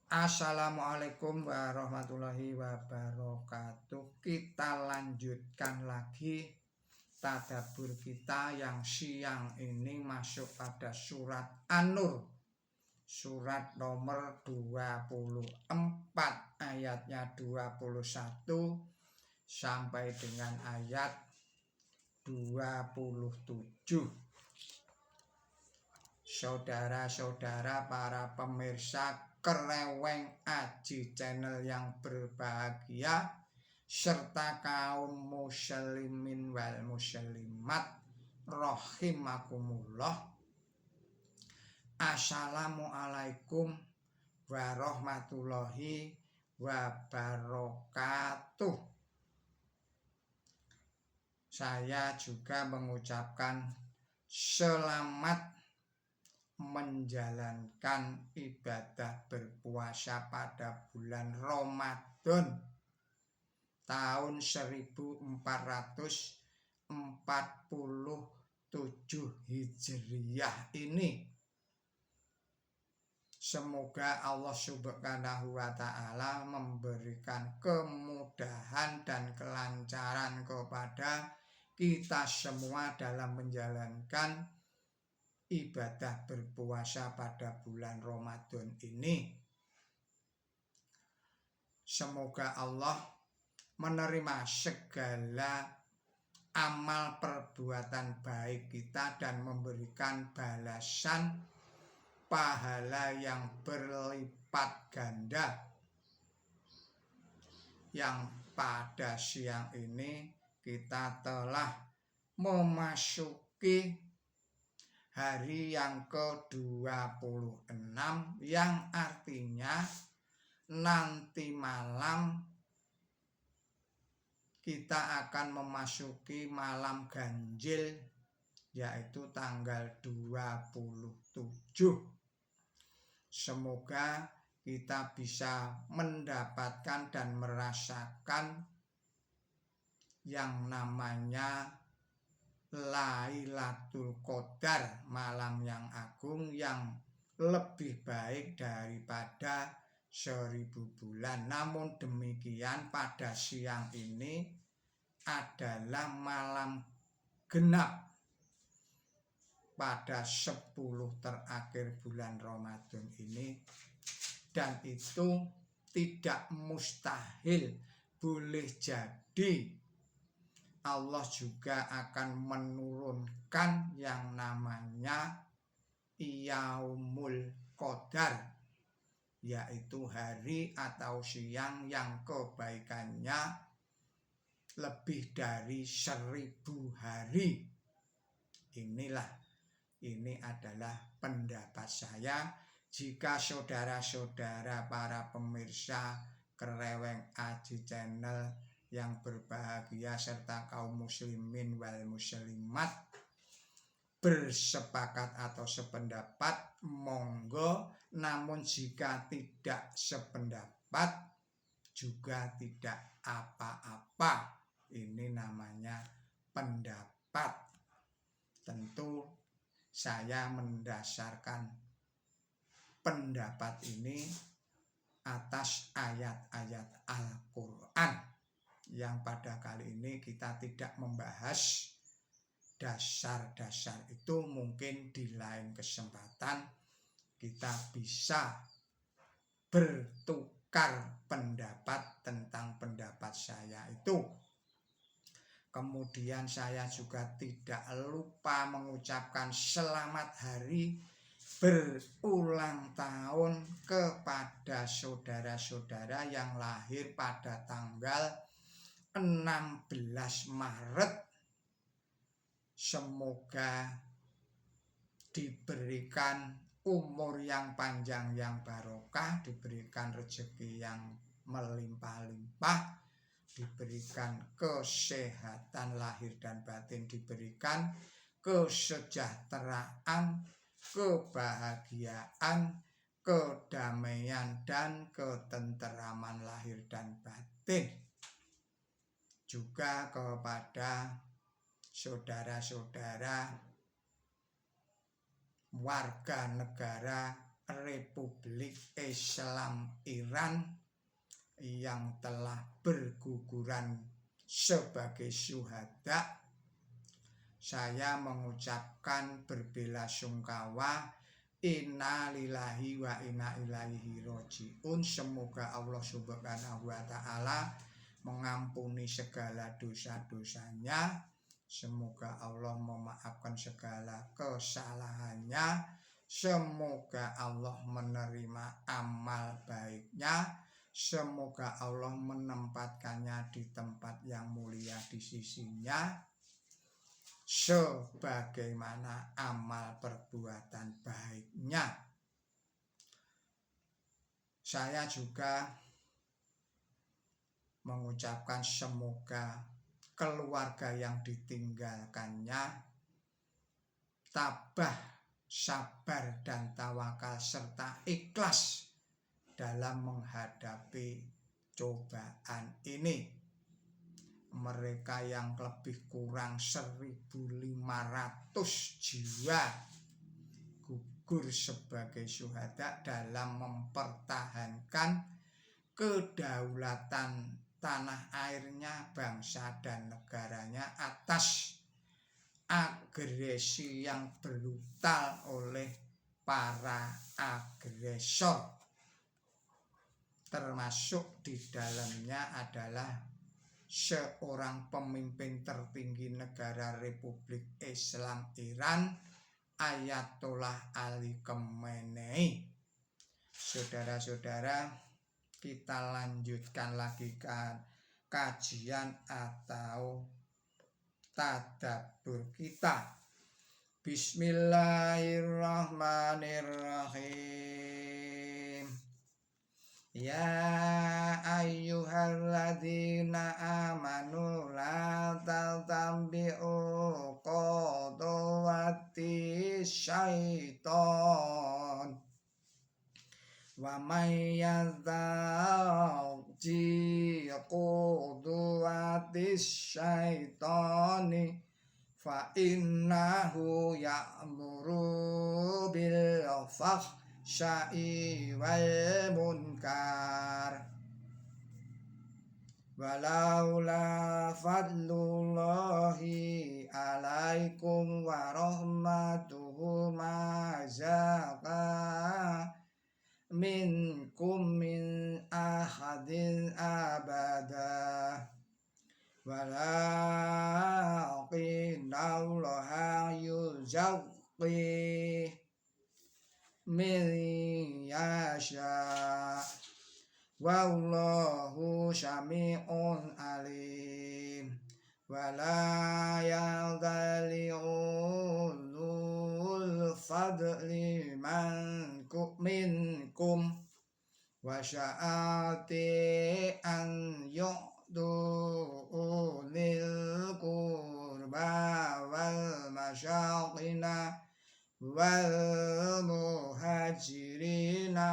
Assalamualaikum warahmatullahi wabarakatuh. Kita lanjutkan lagi tadabbur kita yang siang ini masuk pada surat An-Nur. Surat nomor 24 ayatnya 21 sampai dengan ayat 27. Saudara-saudara para pemirsa Kereweng Aji Channel yang berbahagia serta kaum muslimin wal muslimat rahimakumullah. Assalamualaikum warahmatullahi wabarakatuh. Saya juga mengucapkan selamat menjalankan ibadah berpuasa pada bulan Ramadan tahun 1447 Hijriah ini. Semoga Allah Subhanahu wa Ta'ala memberikan kemudahan dan kelancaran kepada kita semua dalam menjalankan ibadah berpuasa pada bulan Ramadan ini. Semoga Allah menerima segala amal perbuatan baik kita dan memberikan balasan pahala yang berlipat ganda. Yang pada siang ini kita telah memasuki hari yang ke-26 yang artinya nanti malam kita akan memasuki malam ganjil, yaitu tanggal 27. Semoga kita bisa mendapatkan dan merasakan yang namanya Lailatul Qadar, malam yang agung yang lebih baik daripada 1000 bulan. Namun demikian pada siang ini adalah malam genap pada 10 terakhir bulan Ramadan ini, dan itu tidak mustahil, boleh jadi Allah juga akan menurunkan yang namanya Yaumul Qadar, yaitu hari atau siang yang kebaikannya lebih dari 1000 hari. Ini adalah pendapat saya. Jika saudara-saudara para pemirsa Kereweng Aji Channel yang berbahagia serta kaum muslimin wal muslimat bersepakat atau sependapat, monggo. Namun jika tidak sependapat juga tidak apa-apa. Ini namanya pendapat. Tentu saya mendasarkan pendapat ini atas ayat-ayat Al-Quran, yang pada kali ini kita tidak membahas dasar-dasar itu. Mungkin di lain kesempatan kita bisa bertukar pendapat tentang pendapat saya itu. Kemudian saya juga tidak lupa mengucapkan selamat hari berulang tahun kepada saudara-saudara yang lahir pada tanggal 16 Maret. Semoga diberikan umur yang panjang yang barokah, diberikan rezeki yang melimpah-limpah, diberikan kesehatan lahir dan batin, diberikan kesejahteraan, kebahagiaan, kedamaian, dan ketenteraman lahir dan batin. Juga kepada saudara-saudara warga negara Republik Islam Iran yang telah berguguran sebagai syuhada, saya mengucapkan berbelasungkawa. Inna lillahi wa inna ilaihi rajiun. Semoga Allah Subhanahu wa Ta'ala mengampuni segala dosa-dosanya. Semoga Allah memaafkan segala kesalahannya. Semoga Allah menerima amal baiknya. Semoga Allah menempatkannya di tempat yang mulia di sisinya, sebagaimana amal perbuatan baiknya. Saya juga mengucapkan semoga keluarga yang ditinggalkannya tabah, sabar dan tawakal serta ikhlas dalam menghadapi cobaan ini. Mereka yang lebih kurang 1.500 jiwa gugur sebagai syuhada dalam mempertahankan kedaulatan tanah airnya, bangsa dan negaranya atas agresi yang brutal oleh para agresor, termasuk di dalamnya adalah seorang pemimpin tertinggi negara Republik Islam Iran, Ayatollah Ali Khamenei. Saudara-saudara, kita lanjutkan lagi kajian atau tadabbur kita. Bismillahirrahmanirrahim. Ya ayyuhalladzina amanu la tattabi'u khutuwati syaiton wa may yattabi' khutuwati syaitoni fa innahu ya'muru bil fahsya'i wal munkar walaula fadlullahi alaikum wa rahmatuhu ma zaka minkum min ahadin abada walakinnallaha yuzakki min yasha wallahu syami'un alim wala yadhali'ul fadli minkum wa sya'ati an yu'du lil qurba wal masyaqina wal muhajirina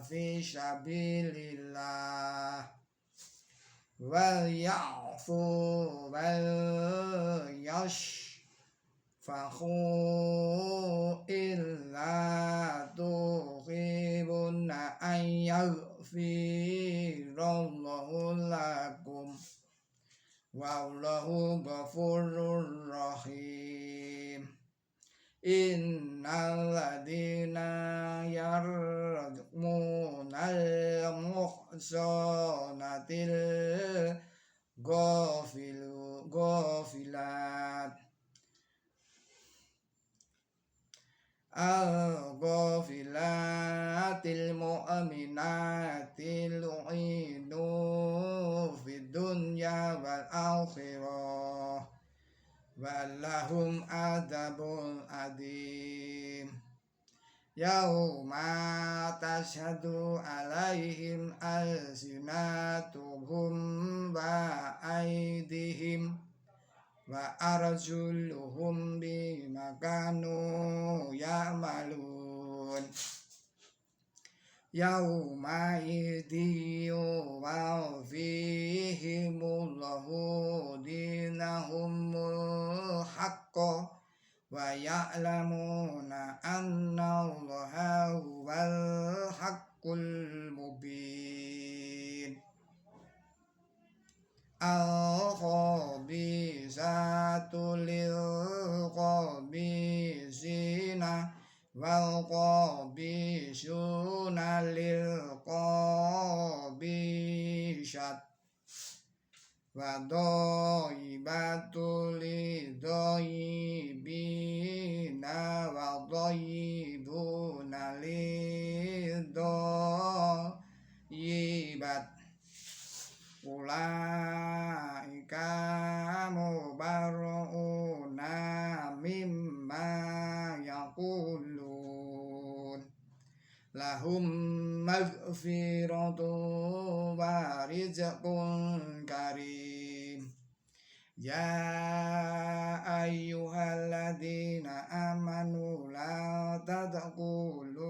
fi sabilillah wal ya'fu wal yashfahu illa tuhibuna an yaghfirallahu lakum wallahu ghafurur rahim. Innal ladina yarmunal muhsanatil ghafilat al-ghafilatil mu'minatil lu'inu fid dunya wal akhirah walahum adabun adim yauma tashhadu alaihim alsinatuhum wa aydihim wa arjuluhum bima kanu ya'malun yauma idhiyu wa fihimullahu dinahumul haqqa wa ya'lamuna annallaha huwal haqqul mubin. Al-khabisatu lil-khabisina wal-khabisuna lil-khabisat wa dhaibatu lidhaibina wa dhaibuna lidhaibat ulaika mubarrauna mimma yaqulun lahum maghfiratun wa rizqun karim. Ya ayyuhalladzina amanu la tadkhulu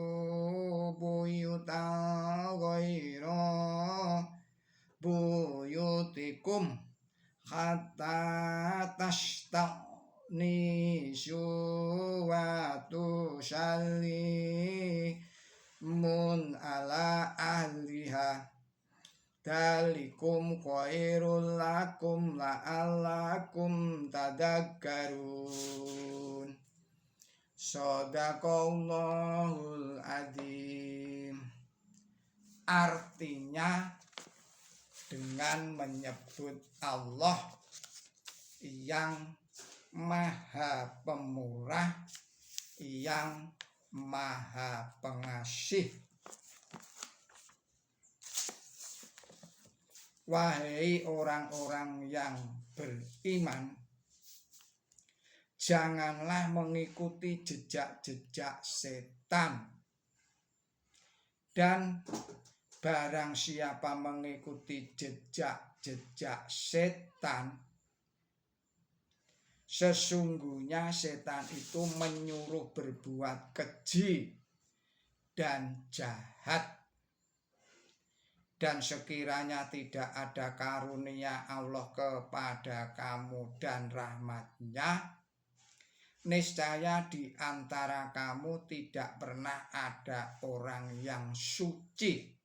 buyutan ghaira buyutikum hatta tasta'nisu wa tusallimun ala ahliha dalikum khairul lakum la'allakum tadakkarun. Shadaqallahul adzim. Artinya, dengan menyebut Allah yang Maha Pemurah, yang Maha Pengasih. Wahai orang-orang yang beriman, janganlah mengikuti jejak-jejak setan. Dan barang siapa mengikuti jejak-jejak setan, sesungguhnya setan itu menyuruh berbuat keji dan jahat. Dan sekiranya tidak ada karunia Allah kepada kamu dan rahmat-Nya, niscaya di antara kamu tidak pernah ada orang yang suci.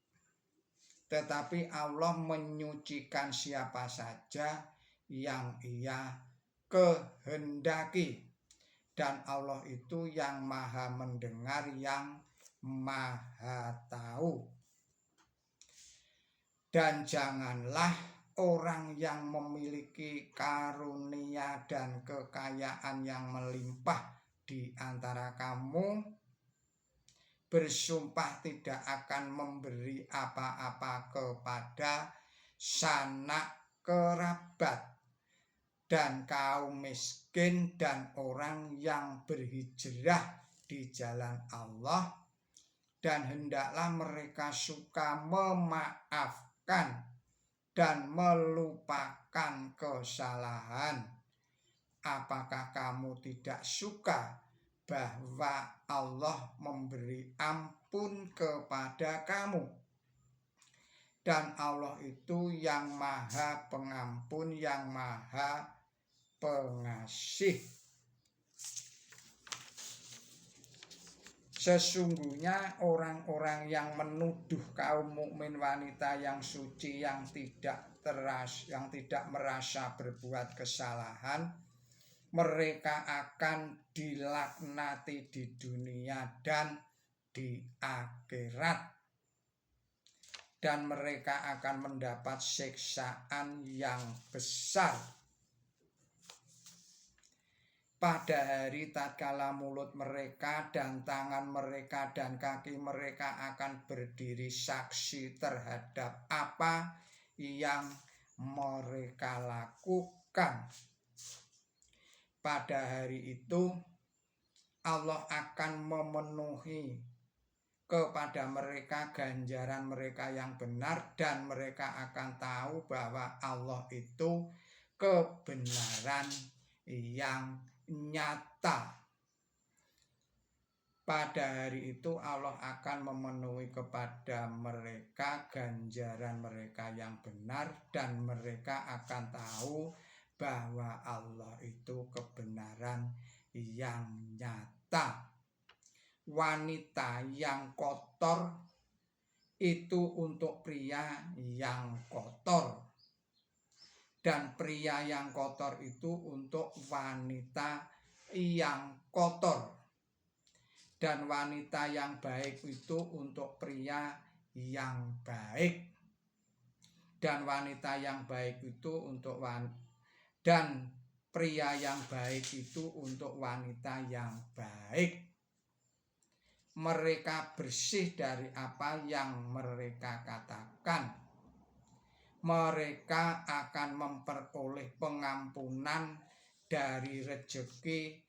Tetapi Allah menyucikan siapa saja yang Ia kehendaki. Dan Allah itu yang Maha mendengar, yang Maha tahu. Dan janganlah orang yang memiliki karunia dan kekayaan yang melimpah di antara kamu bersumpah tidak akan memberi apa-apa kepada sanak kerabat dan kaum miskin dan orang yang berhijrah di jalan Allah, dan hendaklah mereka suka memaafkan dan melupakan kesalahan. Apakah kamu tidak suka bahwa Allah memberi ampun kepada kamu? Dan Allah itu yang Maha Pengampun, yang Maha Pengasih. Sesungguhnya orang-orang yang menuduh kaum mukmin wanita yang suci yang tidak merasa berbuat kesalahan, mereka akan dilaknati di dunia dan di akhirat, dan mereka akan mendapat siksaan yang besar. Pada hari tatkala mulut mereka dan tangan mereka dan kaki mereka akan berdiri saksi terhadap apa yang mereka lakukan. Pada hari itu Allah akan memenuhi kepada mereka ganjaran mereka yang benar, dan mereka akan tahu bahwa Allah itu kebenaran yang nyata. Pada hari itu Allah akan memenuhi kepada mereka ganjaran mereka yang benar, dan mereka akan tahu bahwa Allah itu kebenaran yang nyata. Wanita yang kotor itu untuk pria yang kotor, dan pria yang kotor itu untuk wanita yang kotor, dan wanita yang baik itu untuk pria yang baik, dan wanita yang baik itu untuk dan pria yang baik itu untuk wanita yang baik. Mereka bersih dari apa yang mereka katakan. Mereka akan memperoleh pengampunan dari rezeki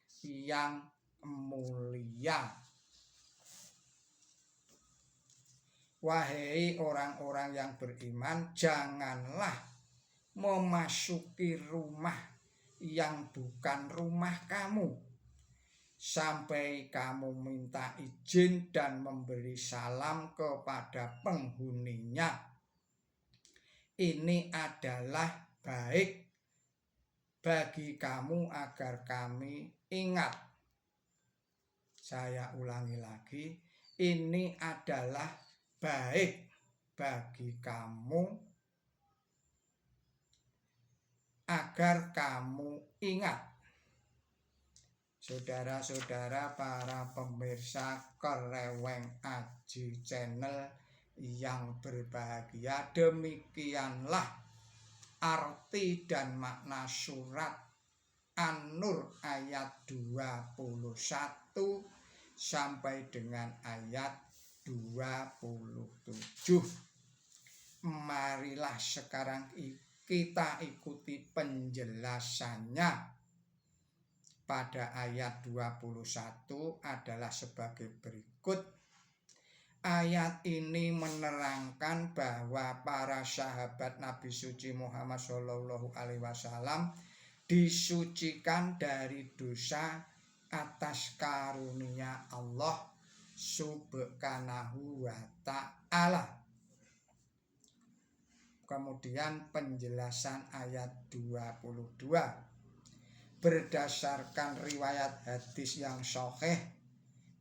yang mulia. Wahai orang-orang yang beriman, janganlah memasuki rumah yang bukan rumah kamu sampai kamu minta izin dan memberi salam kepada penghuninya. Ini adalah baik bagi kamu agar kami ingat. Saya ulangi lagi, ini adalah baik bagi kamu agar kamu ingat. Saudara-saudara para pemirsa Kereweng Aji Channel yang berbahagia, demikianlah arti dan makna surat An-Nur ayat 21 sampai dengan ayat 27. Marilah sekarang kita ikuti penjelasannya. Pada ayat 21 adalah sebagai berikut. Ayat ini menerangkan bahwa para sahabat Nabi suci Muhammad SAW disucikan dari dosa atas karunia Allah Subhanahu wa ta'ala. Kemudian penjelasan ayat 22. Berdasarkan riwayat hadis yang sahih,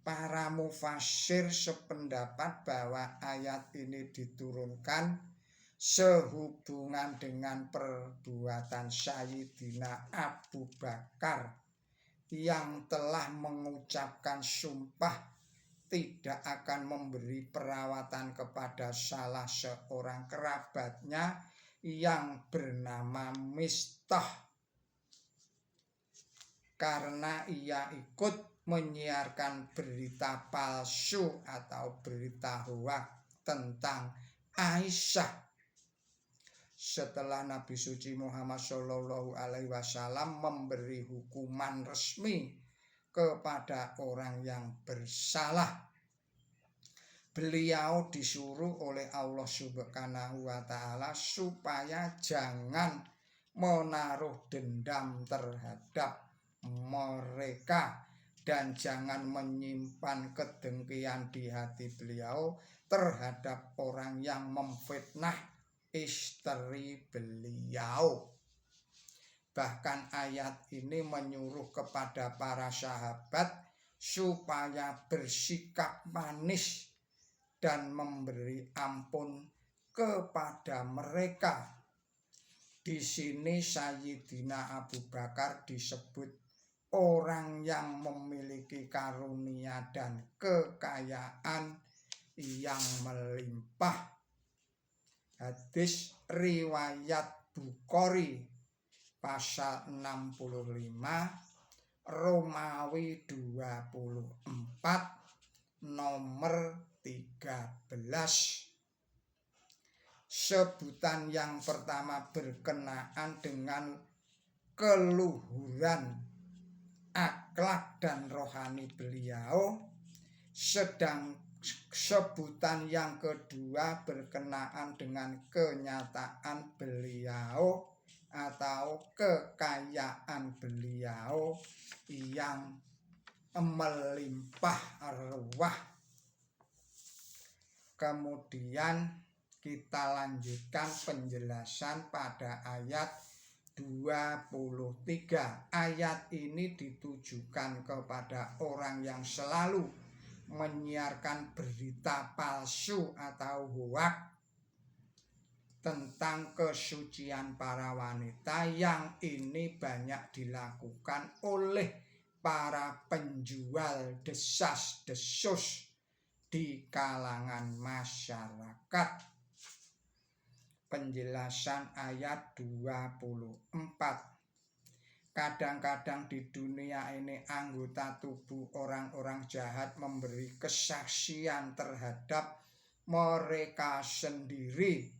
para mufassir sependapat bahwa ayat ini diturunkan sehubungan dengan perbuatan Sayyidina Abu Bakar yang telah mengucapkan sumpah tidak akan memberi perawatan kepada salah seorang kerabatnya yang bernama Mistah, karena ia ikut menyiarkan berita palsu atau berita hoak tentang Aisyah. Setelah Nabi suci Muhammad SAW memberi hukuman resmi kepada orang yang bersalah, beliau disuruh oleh Allah Subhanahu wa ta'ala supaya jangan menaruh dendam terhadap mereka dan jangan menyimpan kedengkian di hati beliau terhadap orang yang memfitnah istri beliau. Bahkan ayat ini menyuruh kepada para sahabat supaya bersikap manis dan memberi ampun kepada mereka. Di sini Sayyidina Abu Bakar disebut orang yang memiliki karunia dan kekayaan yang melimpah. Hadis riwayat Bukhari pasal 65, Romawi 24, nomor 13. Sebutan yang pertama berkenaan dengan keluhuran akhlak dan rohani beliau, sedang sebutan yang kedua berkenaan dengan kenyataan beliau atau kekayaan beliau yang melimpah ruah. Kemudian kita lanjutkan penjelasan pada ayat 23. Ayat ini ditujukan kepada orang yang selalu menyiarkan berita palsu atau hoak tentang kesucian para wanita, yang ini banyak dilakukan oleh para penjual desas-desus di kalangan masyarakat. Penjelasan ayat 24. Kadang-kadang di dunia ini anggota tubuh orang-orang jahat memberi kesaksian terhadap mereka sendiri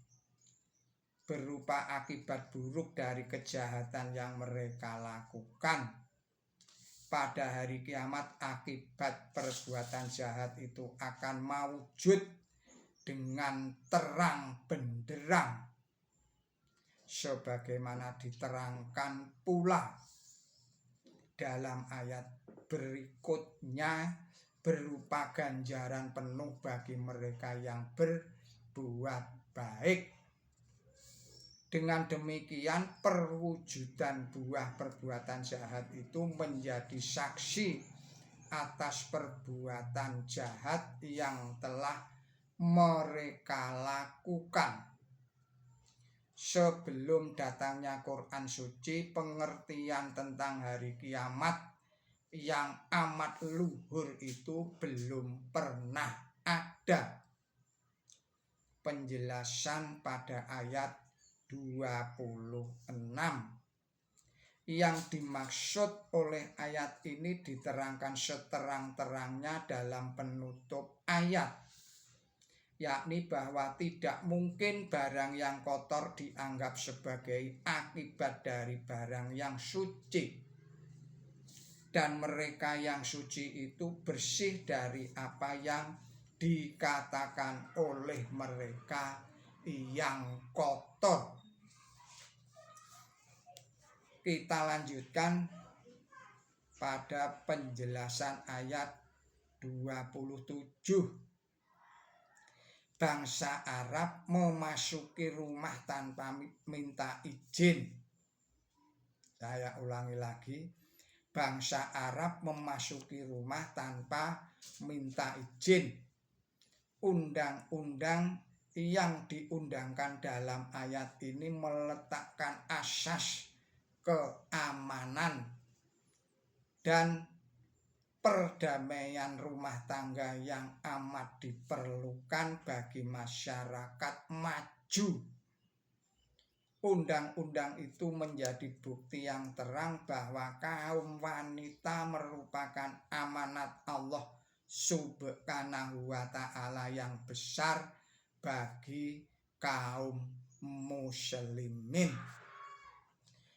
berupa akibat buruk dari kejahatan yang mereka lakukan. Pada hari kiamat, akibat perbuatan jahat itu akan mewujud dengan terang benderang, sebagaimana diterangkan pula dalam ayat berikutnya, berupa ganjaran penuh bagi mereka yang berbuat baik. Dengan demikian, perwujudan buah perbuatan jahat itu menjadi saksi atas perbuatan jahat yang telah mereka lakukan. Sebelum datangnya Quran suci, pengertian tentang hari kiamat yang amat luhur itu belum pernah ada. Penjelasan pada ayat 26. Yang dimaksud oleh ayat ini diterangkan seterang-terangnya dalam penutup ayat, yakni bahwa tidak mungkin barang yang kotor dianggap sebagai akibat dari barang yang suci, dan mereka yang suci itu bersih dari apa yang dikatakan oleh mereka yang kotor. Kita lanjutkan pada penjelasan ayat 27. Bangsa Arab memasuki rumah tanpa minta izin. Saya ulangi lagi. Bangsa Arab memasuki rumah tanpa minta izin. Undang-undang yang diundangkan dalam ayat ini meletakkan asas keamanan dan perdamaian rumah tangga yang amat diperlukan bagi masyarakat maju. Undang-undang itu menjadi bukti yang terang bahwa kaum wanita merupakan amanat Allah Subhanahu wa ta'ala yang besar bagi kaum muslimin.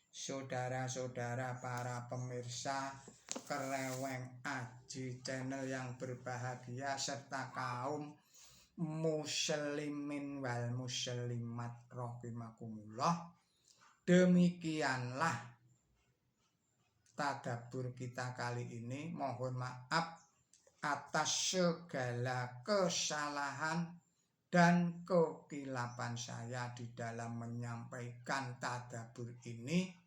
Saudara-saudara para pemirsa Kereweng Aji channel yang berbahagia, serta kaum muslimin wal muslimat rahimakumullah, demikianlah tadabbur kita kali ini. Mohon maaf atas segala kesalahan dan kekilapan saya di dalam menyampaikan tadabbur ini.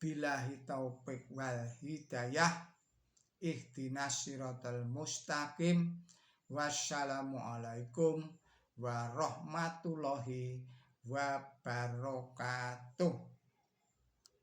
Billahi taufik wal hidayah, ihdinas siratal mustaqim. Wassalamualaikum warahmatullahi wabarakatuh.